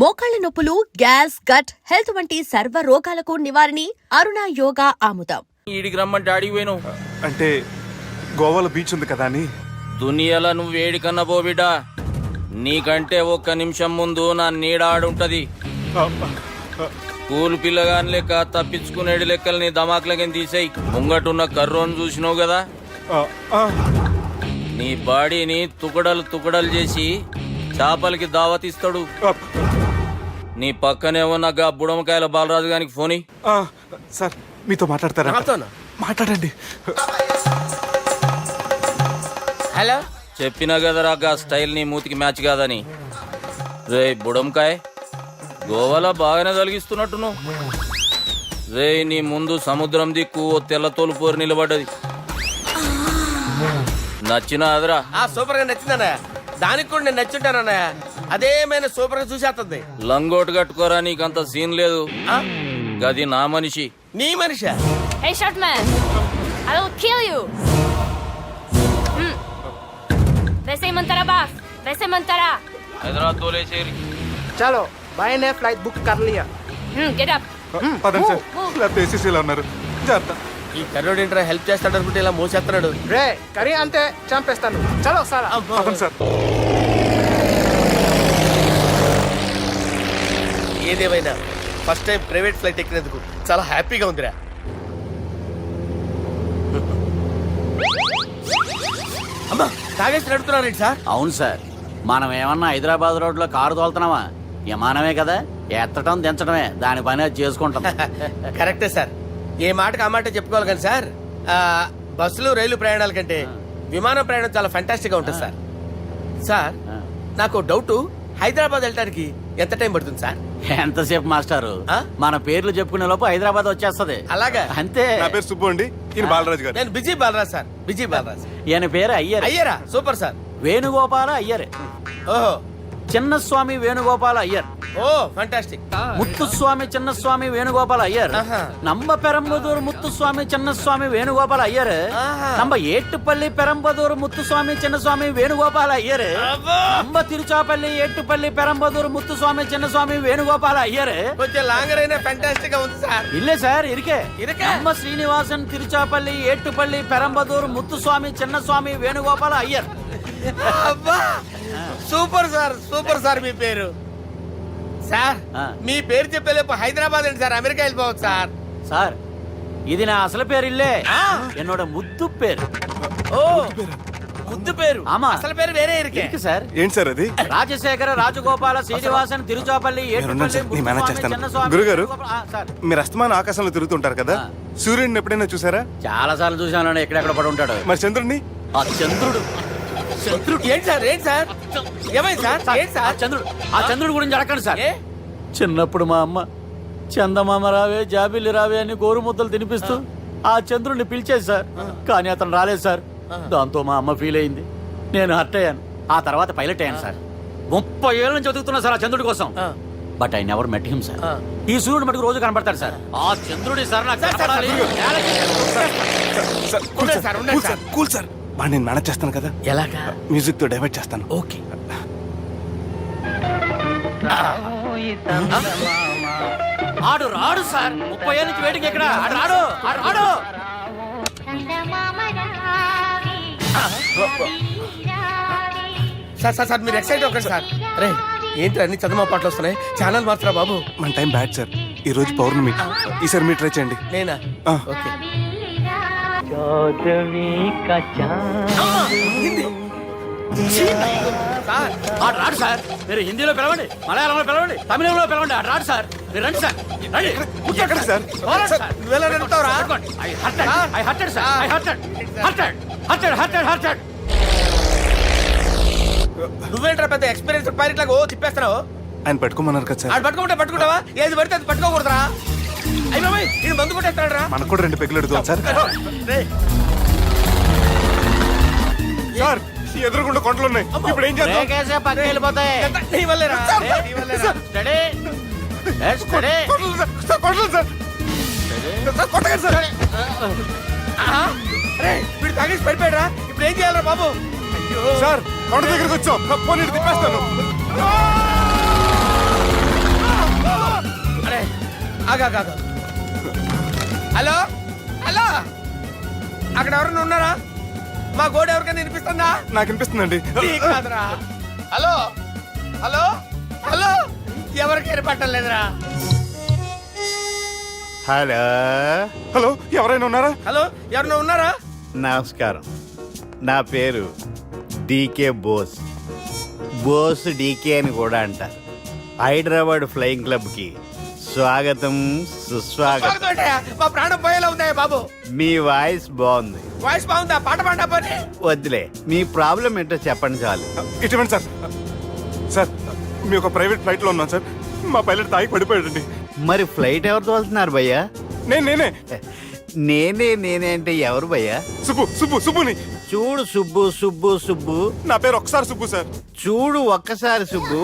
మోకాళ్ల నొప్పులు, gas, gut health వంటి సర్వ రోగాలకు నివారణి అరుణ యోగా ఆముదం. ఈడికి రమ్మంటే అడిగి పోయినావు అంటే గోవాలో బీచ్ ఉంది కదా అని. దునియాలో నువ్వు వేడికన్నా పో బిడ్డా, నీకంటే ఒక్క నిమిషం ముందు నా నీడ ఆడుంటది. స్కూల్ పిల్లగాని లెక్క తప్పించుకునేడు లెక్కలు నీ దమాకులకి తీసేయి. ముంగటున్న కర్రోని చూసినావు కదా, నీ బాడీని తుకడలు తుకడలు చేసి చేపలకి దావతిస్తాడు. నీ పక్కనే ఉన్న గా బుడమకాయల బాలరాజు గారికి ఫోన్. సార్ మీతో మాట్లాడతారా? మాట్లాడండి. హలో, చెప్పినా కదరా గా స్టైల్ నీ మూతికి మ్యాచ్ కాదని. రే బుడంకాయ్, గోవాలో బాగానే తొలగిస్తున్నట్టు నువ్వు. రే నీ ముందు సముద్రం దిక్కు ఓ తెల్లతోలు పోరు నిలబడ్డది. నచ్చినా అదరా? సూపర్ గా నచ్చిందన్నయ్య. దానికి కూడా నేను నచ్చుంటానన్నయ్య. అదేమైనా సూపర్ గా చూసేస్తుంది. లంగోటు కట్టుకోరా, నీకంత సీన్ లేదు. గది నా మనిషి. నీ Manisha? Hey, short man! I will kill you! वैसे ही मंतरा बास, वैसे मंतरा. హైదరాబాద్ తోలేసేరి. चलो भाई ने फ्लाइट बुक कर लिया. Get up. పదండి సార్, లేకపోతే ఏసీసీలో ఉన్నారు. జాగ్రత్త. ఈ కర్రోడు ఏంట్రా హెల్ప్ చేస్తాడు అనుకుంటే ఇలా మోసేస్తున్నాడు. రే కరీ అంతే చంపేస్తాను. చలో సార్. పదండి సార్. ఏదేమైనా ఫస్ట్ టైం ప్రైవేట్ ఫ్లైట్ ఎక్కినందుకు చాలా హ్యాపీగా ఉందిరా. అమ్మా తాగేసి నడుపుతున్నారేంటి సార్? అవును సార్, మనం ఏమన్నా హైదరాబాద్ రోడ్లో కారు తోలుతున్నామా? విమానమే కదా, ఎత్తటం దించడమే దాని పని అది చేసుకుంటాం. కరెక్టే సార్, ఏ మాటకు ఆ మాట చెప్పుకోవాలి కానీ సార్, బస్సులు రైలు ప్రయాణాల కంటే విమానం ప్రయాణం చాలా ఫంటాస్టిక్ గా ఉంటుంది సార్. సార్ నాకు డౌట్, హైదరాబాద్ వెళ్ళడానికి ఎంత టైం పడుతుంది సార్? ఎంతసేపు మాస్టారు, మన పేర్లు చెప్పుకునే లోపు హైదరాబాద్ వచ్చేస్తది. అలాగా? అంతే. నా పేరు సుబ్బు అండి, ఈయన బాలరాజు గారు. నేను busy Balaraj sir. Busy Balaraj. ఈయన పేరు అయ్యర్. అయ్యరా? Super sir. వేణుగోపాల అయ్యర్. ఓహో. చిన్నస్వామి వేణుగోపాల అయ్యర్. Oh fantastic. ముత్తుస్వామి చిన్నస్వామి వేణుగోపాల అయ్యర్. நம்ம பெரம்பதூர் முத்துசுவாமி சின்னசுவாமி வேணுகோபால ஐயர். நம்ம ஏட்டுப்பள்ளி பெரம்பதூர் முத்துசுவாமி சின்னசுவாமி வேணுகோபால ஐயர். நம்ம తిరుచాపల్లి ఏట్టుపల్లి பெரம்பதூர் முத்துசுவாமி சின்னசுவாமி வேணுகோபால ஐயர். కొంచెం లాంగర్ అయినా ఫంటాస్టిక్ గా ఉంది సార్. இல்ல சார் இருக்கே. நம்ம శ్రీనివాసన్ తిరుచాపల్లి ఏట్టుపల్లి பெரம்பதூர் முத்துசுவாமி சின்னசுவாమి వేణుగోపాల అయ్యర్. అబ్బా సూపర్ సార్, సూపర్ సార్. మీ పేరు సార్, మీ పేరు చెప్పేలేపు హైదరాబాద్ అండి సార్, అమెరికా వెళ్ళిపోవచ్చు సార్. సార్ ఇది నా అసలు పేరు ఇల్లే, என்னோட ముద్దు పేరు. ఓ ముద్దు పేరు. ఆమా, అసలు పేరు వేరే ఇருக்கு సార్. ఏంటి సార్ అది? రాజశేఖర రాజగోపాల శ్రీనివాసన్ తిరుచాపల్లి గురుగారు, మీరు అస్తమానం ఆకాశంలో తిరుగుతుంటారు కదా, సూర్యుడిని ఎప్పుడైనా చూసారా? చాలా సార్లు చూసాను, ఎక్కడెక్కడ పడి ఉంటాడు. మరి చంద్రుడిని? ఆ చంద్రుడు. చంద్రుడు ఏంటి సార్? ఏంటి సార్? ఏమైంది సార్? ఏంటి సార్? చంద్రుడు, ఆ చంద్రుడు గురించి అడగండి సార్. చిన్నప్పుడు మా అమ్మ చందమామ రావే జాబిల్లి రావే అని గోరు ముద్దలు తినిపిస్తూ ఆ చంద్రుడిని పిలిచేది సార్, కానీ అతను రాలేదు సార్. దాంతో మా అమ్మ ఫీల్ అయింది, నేను హర్ట్ అయ్యాను. ఆ తర్వాత పైలట్ అయ్యాను సార్. 30 ఏళ్ళ నుంచి చదువుతున్నా సార్ ఆ చంద్రుడి కోసం. But I never met him sir. ఈ సూర్యుడు మటుకు రోజు కనపడతాడు సార్. ఆ చంద్రుడి సార్ నాకు కూల్ సార్, నేను మేనేజ్ చేస్తాను కదా. ఎలాగా? మ్యూజిక్ తో డైవర్ట్ చేస్తాను. ఓకే. ఆడు రాడు సార్, 30 ఏళ్ళ నుంచి వెయిటింగ్. ఎక్కడ ఆడు రాడు, ఆడు రాడు. సార్ సార్ సార్ మీరు ఎక్సైట్ అవ్వకండి సార్. రే ఏంటి అన్ని చదువు పాటలు వస్తున్నాయి, ఛానల్ మాత్రం బాబు. మన టైం బ్యాడ్ సార్, ఈ రోజు పౌర్ణమి. ఈసారి మీరు ట్రై చేయండి. నేనా? ఓకే. ఆడు రాడు సార్, మీరు హిందీలో పిలవండి, మలయాళంలో పిలవండి, తమిళంలో పిలవండి. ఆడు రాడు సార్, మీరు రండి సార్. ఎక్కడ సార్? నువ్వెలా నడుపుతావురా? నువ్వేంట్రా పెద్ద ఎక్స్పీరియన్స్ పైలట్ లాగా ఓ తిప్పేస్తున్నావు? ఆయన పట్టుకోమన్నారు కదా సార్. ఆడు పట్టుకుంటే పట్టుకుంటావా? ఏది పడితే అది పట్టుకోకూడదురా. అయ్యి బాబాయ్, నేను మందు కొట్టేస్తాడు రా. మనకు కూడా 2 పెగ్గులు అడుగుతాం సార్. సార్ ఎదురుకుండా కొండలు ఉన్నాయి, ఇప్పుడు ఏం చేద్దాం? పక్కకి వెళ్ళిపోతాయి. నీ వల్లేరా? వీడు తాగేసి పడిపోయారా? ఇప్పుడు ఏం చేయాలరా బాబు? సార్ కొండ దగ్గరకు వచ్చాం, పోనీ తిప్పేస్తాను. ఆగా హలో హలో అక్కడ ఎవరైనా ఉన్నారా? మా గోడ ఎవరికైనా వినిపిస్తుందా? నాకు అనిపిస్తుందండి. నీకు కాదురా. హలో హలో హలో ఎవరికి వినపట్టలేదురా. హలో హలో, ఎవరైనా ఉన్నారా? హలో ఎవరైనా ఉన్నారా? నమస్కారం, నా పేరు డీకే బోస్. బోస్ డీకే అని కూడా అంటారు. హైదరాబాద్ ఫ్లయింగ్ క్లబ్కి స్వాగతం సుస్వాగతం. స్వాగతం. మా ప్రాణం పోయేలా ఉందా బాబు? మీ వాయిస్ బాగుంది. వాయిస్ బాగుందా? పాట పాడా పోనీ. వద్దులే, మీ ప్రాబ్లం ఏంటో చెప్పండి చాలు. ఇటువంటి సార్, సార్ మీ ఒక ప్రైవేట్ ఫ్లైట్ లో ఉన్నాం సార్. మా పైలట్ తాగి పడిపోయాడండి. మరి ఫ్లైట్ ఎవరు తోలుతున్నారు భయ్యా? నేనే నేనే అంటే ఎవరు భయ్యా? సుబ్బుని. చూడు సుబ్బు నా పేరు ఒకసారి సుబ్బు సార్. చూడు ఒక్కసారి సుబ్బు,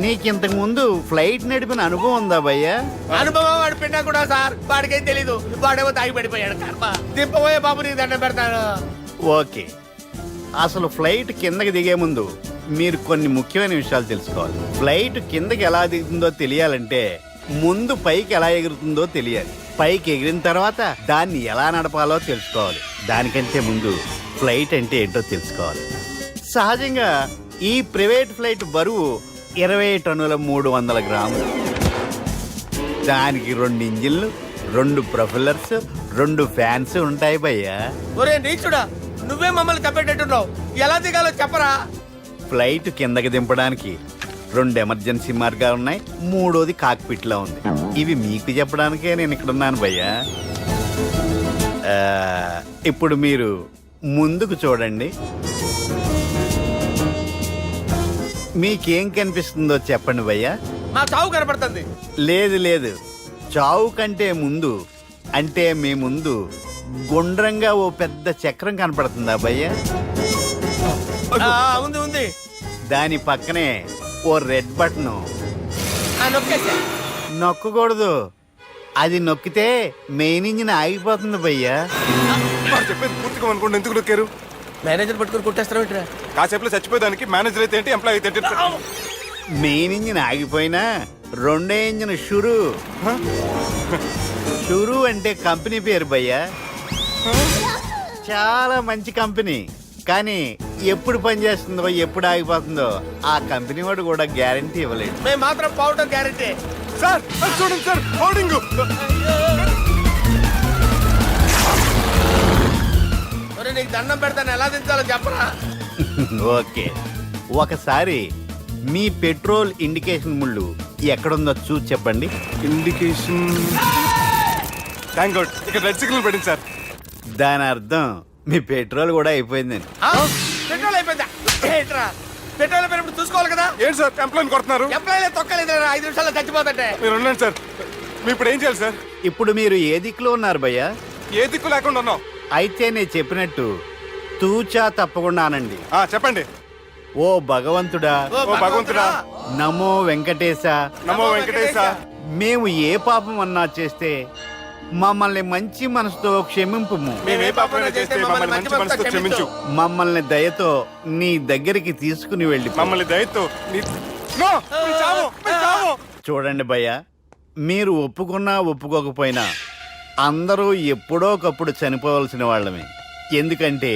నీకింతకు ముందు ఫ్లైట్ నడిపిన అనుభవం ఉందా భయ్యా? అనుభవం వాడు పిన్నా కూడా సార్. వాడికేం తెలీదు. వాడేమో తాగి పడిపోయాడు. కర్మ. దింపబోయే బాబు నీ దండం పెడతాను. ఓకే, అసలు ఫ్లైట్ కిందకి దిగే ముందు మీరు కొన్ని ముఖ్యమైన విషయాలు తెలుసుకోవాలి. ఫ్లైట్ కిందకి ఎలా దిగుతుందో తెలియాలంటే ముందు పైకి ఎలా ఎగురుతుందో తెలియాలి. పైకి ఎగిరిన తర్వాత దాన్ని ఎలా నడపాలో తెలుసుకోవాలి. దానికంటే ముందు ఫ్లైట్ అంటే ఏంటో తెలుసుకోవాలి. సహజంగా ఈ ప్రైవేట్ ఫ్లైట్ బరువు 20 టన్నుల 300 గ్రాములు. దానికి 2 ఇంజిన్లు, 2 ప్రొఫెల్లర్స్, 2 ఫ్యాన్స్ ఉంటాయి భయ్యా. ఒరే నీచుడా, నువ్వే మమ్మల్ని తప్పేటట్టున్నావు. ఎలా దిగాలో చెప్పరా? ఫ్లైట్ కిందకి దింపడానికి 2 ఎమర్జెన్సీ మార్గాలు ఉన్నాయి. 3వది కాక్పిట్ లో ఉంది. ఇవి మీకు చెప్పడానికే నేను ఇక్కడ ఉన్నాను భయ్యా. ఇప్పుడు మీరు ముందుకు చూడండి. మీకేం కనిపిస్తుందో చెప్పండి భయ్యా. మా చావు కనపడుతుంది. లేదు, చావు కంటే ముందు అంటే మీ ముందు గుండ్రంగా ఓ పెద్ద చక్రం కనపడుతుందా భయ్యా? ఉంది. దాని పక్కనే ఓ రెడ్ బటన్. నొక్కేసా. నొక్కకూడదు, అది నొక్కితే మెయిన్ ఇంజిన్ ఆగిపోతుంది భయ్యా. వాడు చెప్పేది పూర్తిగా అనుకోండి. ఎందుకు నొక్కారు? మేనేజర్ పట్టుకుని కుట్టేస్తారా ఏంట్రా? కాసేపులో చచ్చిపోయేదానికి మేనేజర్ అయితే ఏంటి, ఎంప్లాయ్ అయితే ఏంటి? మెయిన్ ఇంజిన్ ఆగిపోయినా రెండో ఇంజిన్ షురు అంటే కంపెనీ పేరు భయ్యా. చాలా మంచి కంపెనీ. కానీ ఎప్పుడు పనిచేస్తుందో ఎప్పుడు ఆగిపోతుందో ఆ కంపెనీ వాడు కూడా గ్యారంటీ ఇవ్వలేదు. మేము మాత్రం పోవటం గ్యారంటీ. సార్ అది చూడండి సార్, హోర్డింగ్. నీకు దండం పెడతాను, ఎలా దించాలో చెప్పరా? ఓకే, ఒకసారి మీ పెట్రోల్ ఇండికేషన్ ముళ్ళు ఎక్కడుందో చూసి చెప్పండి. ఇండికేషన్. థ్యాంక్ గాడ్, ఇక్కడ రెడ్ సిగ్నల్ పడింది సార్. దాని అర్థం మీ పెట్రోల్ కూడా అయిపోయిందని. పెట్రోల్ అయిపోయిందా? ఏంట్రా పెట్రోల్ అయిపోయినప్పుడు చూసుకోవాలి కదా. ఏంటి సార్ ఎంప్లాయ్ కొడుతున్నారు? ఎంప్లాయీ తొక్కలేదు. 5 నిమిషాల్లో చచ్చిపోతుంటే. మీరు ఉండండి సార్. మీరు ఇప్పుడు ఏం చేయాలి సార్? ఇప్పుడు మీరు ఏ దిక్కులో ఉన్నారు భయ్యా? ఏ దిక్కు లేకుండా ఉన్నాం. అయితే నేను చెప్పినట్టు తూచా తప్పకుండా అనండి. చెప్పండి. ఓ భగవంతుడా, ఓ భగవంతుడా, నమో వెంకటేశ, నమో వెంకటేశ. మేము ఏ పాపం అన్నా చేస్తే మమ్మల్ని మంచి మనసుతో క్షమింపుము. మేము ఏ పాపమైనా చేస్తే మమ్మల్ని మంచి మనసుతో క్షమించు. మమ్మల్ని దయతో నీ దగ్గరికి తీసుకుని వెళ్ళి మమ్మల్ని దయతో నో, మీ చావు, మీ చావు. చూడండి భయ్యా, మీరు ఒప్పుకున్నా ఒప్పుకోకపోయినా అందరూ ఎప్పుడో ఒకప్పుడు చనిపోవలసిన వాళ్ళమే. ఎందుకంటే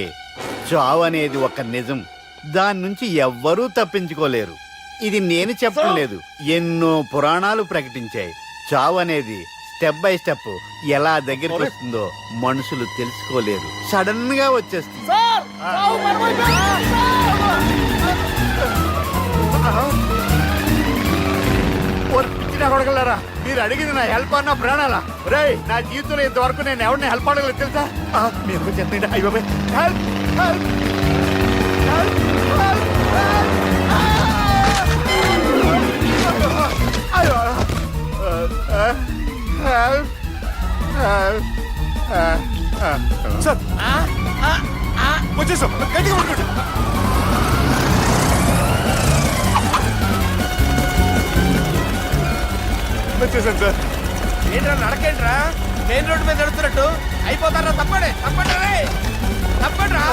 చావు అనేది ఒక నిజం. దాని నుంచి ఎవ్వరూ తప్పించుకోలేరు. ఇది నేను చెప్పడం లేదు, ఎన్నో పురాణాలు ప్రకటించాయి. చావు అనేది స్టెప్ బై స్టెప్ ఎలా దగ్గరికి వస్తుందో మనుషులు తెలుసుకోలేరు, సడన్ గా వచ్చేస్తుంది. కొడగలరా, మీరు అడిగింది నా హెల్ప్ అన్న ప్రాణాలా? రే, నా జీవితంలో ఇంతవరకు నేను ఎవరిని హెల్ప్ అడగలేదు తెలుసా? మీరు చెప్పండి. అయ్యో హెల్ప్ హెల్ప్ సార్ వచ్చేసాం, గట్టిగా పట్టుకోండి. వచ్చేసాను సార్. ఏంట్రా నడకేంట్రా? మెయిన్ రోడ్డు మీద నడుస్తున్నట్టు అయిపోతారా? తప్పండి తప్పండి రే, తప్పండి రా.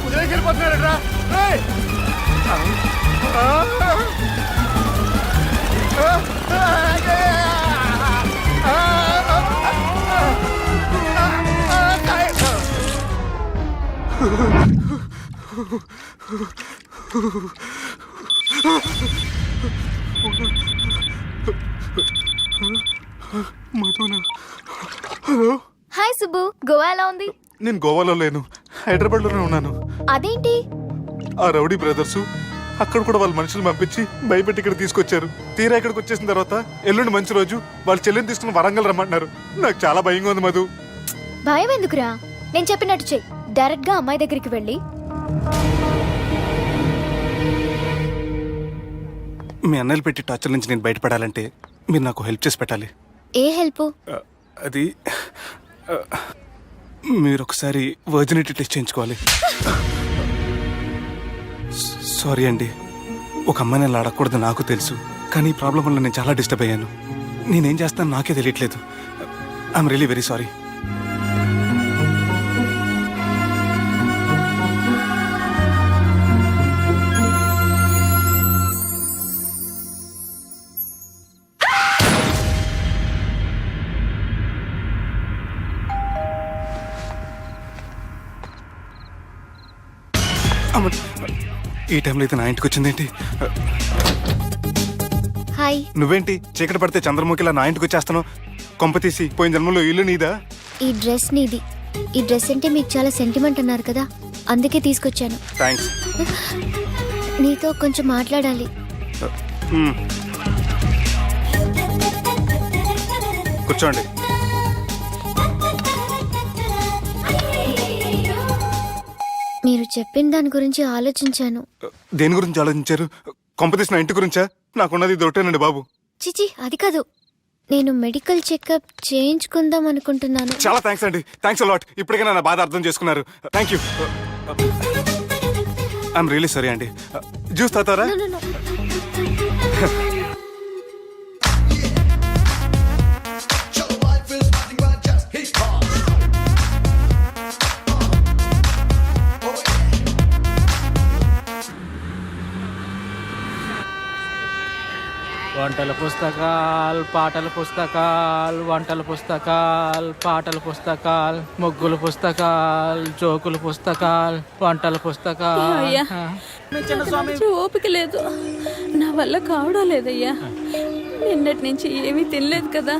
వదిలేసి వెళ్ళిపోతున్నాడు రా. మధునా. హలో, హాయ్ సుబ్బు, గోవా ఎలా ఉంది? నేను గోవాలో లేను, హైదరాబాద్లోనే ఉన్నాను. అదేంటి? ఆ రౌడీ బ్రదర్స్ అక్కడ కూడా వాళ్ళ మనుషులు పంపించి భయపెట్టి ఇక్కడ తీసుకొచ్చారు. తీరా ఇక్కడికి వచ్చేసిన తర్వాత ఎల్లుండి మంచి రోజు వాళ్ళ చెల్లిని తీసుకుని వరంగల్ రమ్మంటున్నారు. నాకు చాలా భయంగా ఉంది మధు. భయం ఎందుకురా? నేను చెప్పినట్టు చెయ్యి. డైరెక్ట్ గా అమ్మాయి దగ్గరికి వెళ్ళి మీ అన్నలు పెట్టి టార్చర్ నుంచి నేను బయటపడాలంటే మీరు నాకు హెల్ప్ చేసి పెట్టాలి. ఏ హెల్ప్? అది మీరు ఒకసారి వర్జినిటీ టెస్ట్ చేయించుకోవాలి. సారీ అండి, ఒక అమ్మాయిని అలా అడగకూడదు నాకు తెలుసు, కానీ ఈ ప్రాబ్లం వల్ల నేను చాలా డిస్టర్బ్ అయ్యాను. నేనేం చేస్తాను నాకే తెలియట్లేదు. I'm really very sorry. ఈ టైంలో అయితే నా ఇంటికి వచ్చిందేంటి? హాయ్. నువ్వేంటి చీకటి పడితే చంద్రముఖిలా నా ఇంటికి వచ్చేస్తాను? కొంప తీసి పోయిన జన్మలో ఇల్లు నీదా? ఈ డ్రెస్ నీది. ఈ డ్రెస్ అంటే మీకు చాలా సెంటిమెంట్ అన్నారు కదా, అందుకే తీసుకొచ్చాను. థ్యాంక్స్. నీతో కొంచెం మాట్లాడాలి. కూర్చోండి. మీరు చెప్పిన దాని గురించి ఆలోచించాను. దేని గురించి ఆలోచించారు? కొంపతీసి నా ఇంటి గురించా? నాకున్నది దొరికేనండి బాబు. చిచి, అది కాదు. నేను మెడికల్ చెకప్ చేయించుకుందాం అనుకుంటున్నాను. చాలా థ్యాంక్స్ అండి, థ్యాంక్స్ అలాట్. ఇప్పటికైనా నా బాధ అర్థం చేసుకున్నారు. Thank you. I'm really sorry అండి. జ్యూస్ తాతారా? No, no, no. వంటల పుస్తకాలు, పాటల పుస్తకాలు, వంటల పుస్తకాలు, పాటల పుస్తకాలు, ముగ్గుల పుస్తకాలు, జోకుల పుస్తకాలు, వంటల పుస్తకాలు. అయ్యా, కొంచెం ఓపిక లేదు, నా వల్ల కావడం లేదయ్యా. నిన్నటి నుంచి ఏమీ తినలేదు కదా,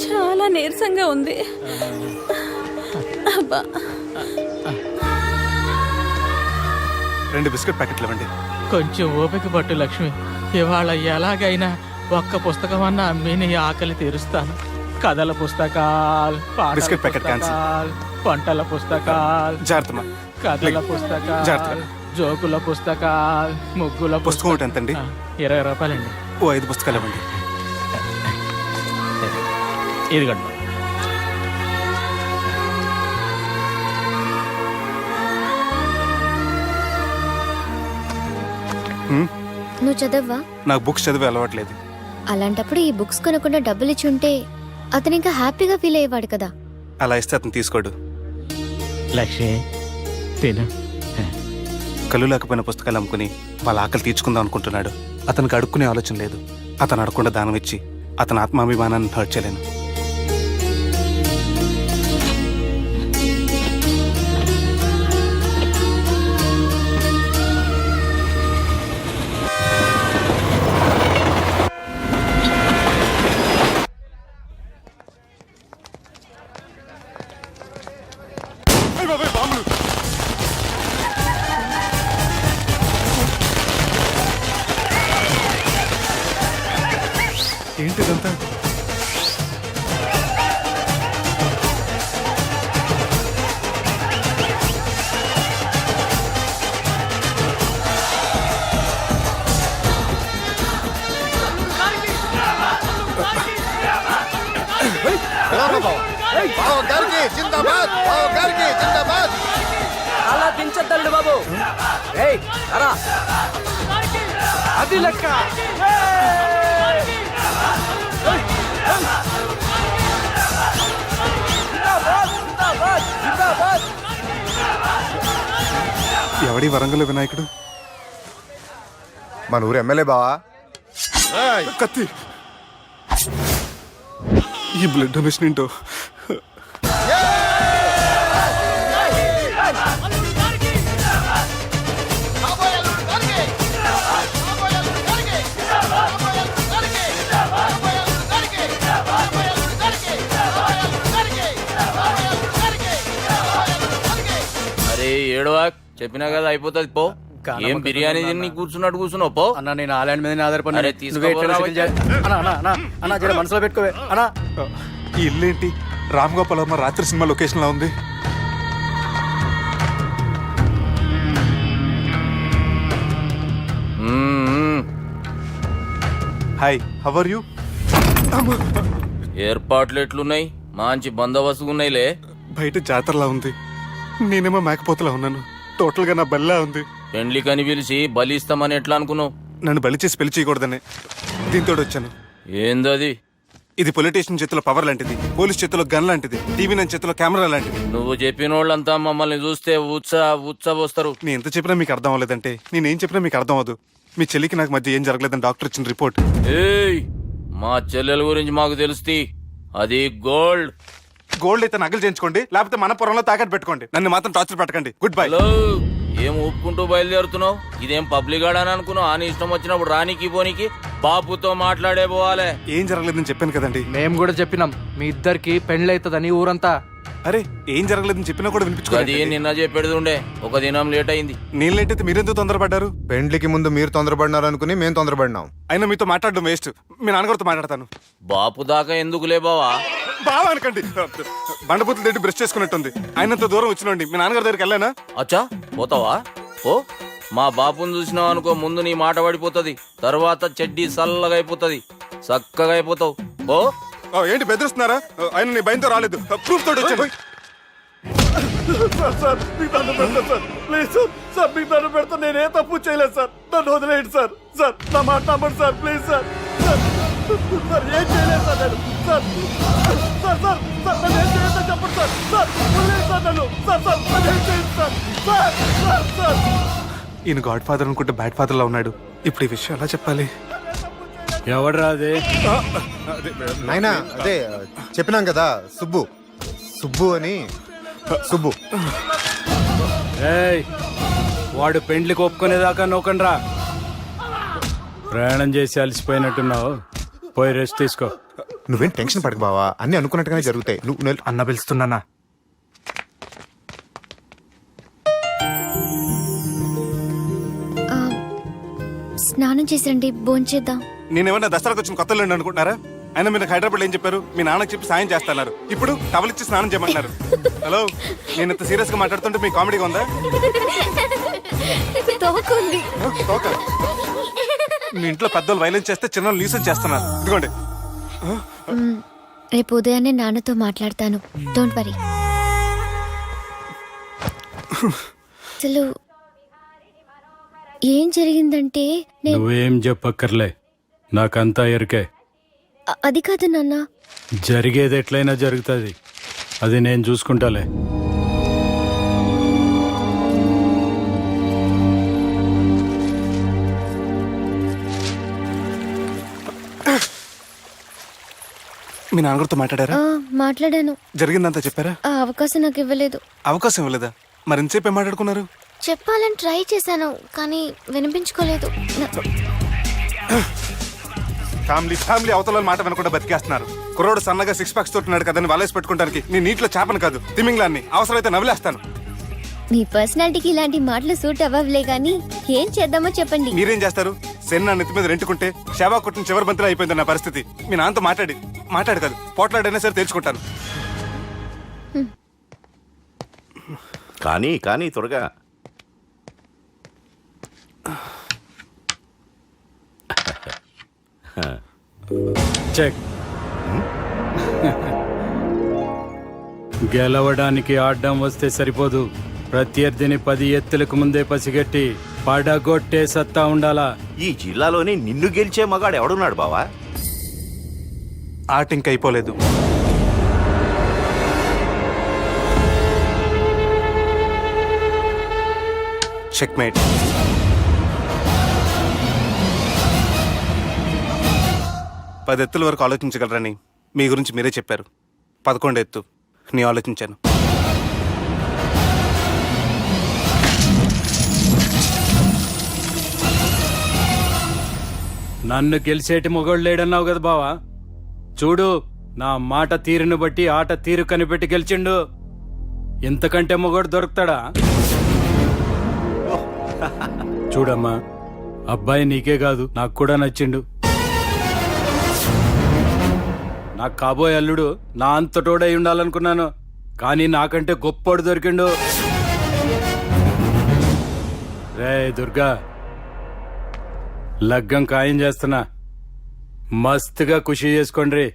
చాలా నీరసంగా ఉంది. అబ్బా, 2 బిస్కెట్ ప్యాకెట్లు ఇవ్వండి. కొంచెం ఓపిక పట్టు లక్ష్మి. ఇవాళ ఎలాగైనా ఒక్క పుస్తకం అన్న అమ్మి నీ ఆకలి తీరుస్తాను. కథల పుస్తకాలు, పాటల బిస్కెట్ ప్యాకెట్ క్యాన్సిల్. పుస్తకాలు, వంటల పుస్తకాలు, జాగ్రత్త. కథల పుస్తకాలు, జాగ్రత్తగా. జోకుల పుస్తకాలు, ముగ్గుల పుస్తకం ఒకటి ఎంతండి? 20 రూపాయలండి. ఓ 5 పుస్తకాలు ఇవ్వండి. ఇదిగండి. నువ్వు చదవ్వా? నాకు బుక్స్ చదివే అలవాట్లేదు. అలాంటప్పుడు ఈ బుక్స్ కొనకుండా డబ్బులు ఇచ్చి ఉంటే అతను ఇంకా హ్యాపీగా ఫీల్ అయ్యేవాడు కదా. అలా ఇస్తే అతను తీసుకోడు. లక్ష్మి తిను. కళ్ళు లేకపోయిన పుస్తకాలు అమ్ముకుని వాళ్ళ ఆకలి తీర్చుకుందాం అనుకుంటున్నాడు. అతనికి అడుక్కునే ఆలోచన లేదు. అతను అడగకుండా దానం ఇచ్చి అతని ఆత్మాభిమానాన్ని హర్ట్ చేయలేను. ఏంటిదంతా? అలా దించద్దండి బాబు. అది లెక్క. ఎవడి వరంగల్ వినాయకుడు? మన ఊరు ఎమ్మెల్యే బావా. కత్తి. ఈ బ్లడ్ డొనేషన్ ఏంటో. ఏడవా చెప్పినా కదా అయిపోతుంది పో. ఏం బిర్యానీ తిని కూర్చున్నట్టు కూర్చున్నావు పో. అన్న నేను ఆ ల్యాండ్ మీద ఆధారపడి అరే, తీసుకోపోరా జర మనసులో పెట్టుకోవే అన్నా. ఈ ఇల్లేంటి రామ్ గోపాల్ వర్మ రాత్రి సినిమా లొకేషన్ లా ఉంది. Hi, how are you? ఏర్పాట్లు ఎట్లున్నాయి? మంచి బందోబస్తుగా ఉన్నాయిలే. బయట జాతరలా ఉంది, నేనేమో మేకపోతలా ఉన్నాను. టోటల్ గా నా బల్లా ఉంది. పెండ్లి కని పిలిచి బలి ఇస్తామని ఎట్లా అనుకున్నావు? నన్ను బలి చేసి పెళ్లి చేయకూడదని దీంతో వచ్చాను. ఏందది? ఇది పొలిటీషియన్ చేతిలో పవర్ లాంటిది, పోలీస్ చేతిలో గన్ లాంటిది, టీవీ నైన్ చేతిలో కెమెరా లాంటిది. నువ్వు చెప్పిన వాళ్ళంతా మమ్మల్ని చూస్తే ఉత్సవస్తారు. నేను ఎంత చెప్పినా మీకు అర్థం అవ్వలేదంటే నేనేం చెప్పినా మీకు అర్థం అవ్వదు. మీ చెల్లికి నాకు మధ్య ఏం జరగలేదని డాక్టర్ ఇచ్చిన రిపోర్ట్. ఏయ్, మా చెల్లెల గురించి మాకు తెలుస్తుంది. అది గోల్డ్. గోల్డ్ అయితే నగలు చేయించుకోండి, లేకపోతే మన పొరంలో తాకట్టు పెట్టుకోండి. నన్ను మాత్రం టార్చర్ పెట్టకండి. Good bye. హలో, ఏం ఊపుకుంటూ బయలుదేరుతున్నావు? ఇదేం పబ్లిక్ గాడని అనుకున్నావు? అని ఇష్టం వచ్చినప్పుడు రానికి పోనీకి బాపుతో మాట్లాడే పోవాలే. ఏం జరగలేదని చెప్పాను కదండి. మేము కూడా చెప్పినాం మీ ఇద్దరికి పెళ్ళైతుందని ఊరంతా. అరే ఏం జరగలేదని చెప్పినా కూడా అది వినిపించుకోండి. నిన్న చెప్పేడుండే, ఒక దినం లేట్ అయింది. నేను లేట్ అయితే మీరెందుకు తొందరపడ్డారు? పెండ్లికి ముందు మీరు తొందరపడినారు అనుకుని మేము తొందరపడినాం. అయినా మీతో మాట్లాడడం వేస్ట్. మీ నాన్నగారితో మాట్లాడతాను. బాపు దాకా ఎందుకులే బావా? బాగా అనకండి, బండబూతులు తిట్టి బ్రష్ చేసుకున్నట్టుంది. ఆయనంత దూరం వచ్చినండి. మీ నాన్నగారి దగ్గరికి వెళ్ళానా? అచ్చా, పోతావా? ఓ, మా బాపుని చూసినావు అనుకో, ముందు నీ మాట పడిపోతుంది, తర్వాత చెడ్డీ చల్లగా అయిపోతుంది, చక్కగా అయిపోతావు. ఓ, ఏంటి బెదిరిస్తున్నారా? ఆయన నీ భయంతో రాలేదు, ప్రూఫ్ తోటి వచ్చాను. నేనే తప్పు చేయలేదు సార్, నన్ను వదిలేయండి సార్. సార్ నా మాట నమ్మండి సార్, ప్లీజ్ సార్. సార్ ఏం చేయలేదు సార్ నేను. సార్ సార్ సార్ సార్ నన్ను ఏం చేయొద్దని చెప్పండి సార్. సార్ వదిలేయండి సార్ నన్ను. సార్ సార్ నన్ను ఏం చేయండి సార్. సార్ సార్ సార్ ఈయన గాడ్ ఫాదర్ అనుకుంటే బ్యాడ్ ఫాదర్ లా ఉన్నాడు. ఇప్పుడు ఈ విషయం ఎలా చెప్పాలి? ఎవడరా అదే? నాయనా అదే చెప్పినాం కదా, సుబ్బు. సుబ్బు అని సుబ్బు. ఏయ్, వాడు పెండ్లికి ఒప్పుకునేదాకా నోకండ్రా. ప్రయాణం చేసి అలసిపోయినట్టున్నావు, పోయి రెస్ట్ తీసుకో. నువ్వేం టెన్షన్ పడకు బావా, అన్ని అనుకున్నట్టుగానే జరుగుతాయి. నువ్వు అన్న పిలుస్తున్నానా? ఆ, స్నానం చేసండి, భోంచేద్దాం. నేనేమన్నా దసరాకు వచ్చిన కొత్త లేండి అనుకుంటున్నారా? అయినా మీరు హైదరాబాద్ ఏం చెప్పారు? మీ నాన్నకి చెప్పి సాయం చేస్తున్నారు. ఇప్పుడు టవల్ ఇచ్చి స్నానం చేయమంటున్నారు. హలో, నేను ఇంత సీరియస్ గా మాట్లాడుతుంటే మీ కామెడీగా ఉందా? తోకుంది. తోక. మీ ఇంట్లో పెద్దలు వైలెన్స్ చేస్తే చిన్న లీసన్ చేస్తున్నారు. ఇదిగోండి. రేపు ఉదయాన్నే నాన్నతో మాట్లాడతాను, డోంట్ వరీ. అసలు ఏం జరిగిందంటే నువ్వేం చెప్పక్కర్లే, నాకంతా ఎరికే. అది కాదు నాన్న. జరిగేది ఎట్లయినా జరుగుతుంది, అది నేను చూసుకుంటాలే. మీ నాన్నగారితో మాట్లాడారా? మాట్లాడాను. జరిగిందంతా చెప్పారా? ఆ అవకాశం నాకు ఇవ్వలేదు. అవకాశం ఇవ్వలేదా? మరి ఎంతసేపు ఏం మాట్లాడుకున్నారు? చెప్పాలని ట్రై చేశాను, కానీ వినిపించుకోలేదు. ఫ్యామిలీ అవతల మాట వినకుండా బతికేస్తున్నారు. కుర్రోడు సన్నగా 6 ప్యాక్స్ తోటి కదని వలేసి పెట్టుకోవడానికి నీ నీటిలో చేపను కాదు, తిమింగ్లాన్ని అవసరమైతే నవ్వులేస్తాను. మీ పర్సనాలిటీకి ఇలాంటి మాటలు సూట్ అవ్వలే, గానీ ఏం చేద్దామో చెప్పండి. మీరేం చేస్తారు? సెన్న నెత్తి మీద రెంటుకుంటే శవా కొట్టిన చివరి బంతిలో అయిపోయింది నా పరిస్థితి. మీ నాన్నతో మాట్లాడు కాదు, పోట్లాడైనా సరే తెలుసుకుంటాను. కానీ త్వరగా. చెక్. గెలవడానికి ఆడడం వస్తే సరిపోదు, ప్రత్యర్థిని 10 ఎత్తులకు ముందే పసిగట్టి పడగొట్టే సత్తా ఉండాలా. ఈ జిల్లాలోని నిన్ను గెలిచే మగాడు ఎవడున్నాడు బావా? ఆట ఇంక అయిపోలేదు. చెక్మేట్. పది ఎత్తుల వరకు ఆలోచించగలరని మీ గురించి మీరే చెప్పారు. 11 ఎత్తు నీ ఆలోచించాను. నన్ను గెలిచేటి మొగోడు లేడన్నావు కదా బావా, చూడు నా మాట తీరును బట్టి ఆట తీరు కనిపెట్టి గెలిచిండు. ఇంతకంటే మొగోడు దొరుకుతాడా? చూడమ్మా, అబ్బాయి నీకే కాదు నాకు కూడా నచ్చిండు. నాకు కాబోయే అల్లుడు నా అంతటోడై ఉండాలనుకున్నాను, కానీ నాకంటే గొప్పోడు దొరికిండు. రే దుర్గా, లగ్గం ఖాయం చేస్తున్నా, మస్తుగా ఖుషి చేసుకోండి.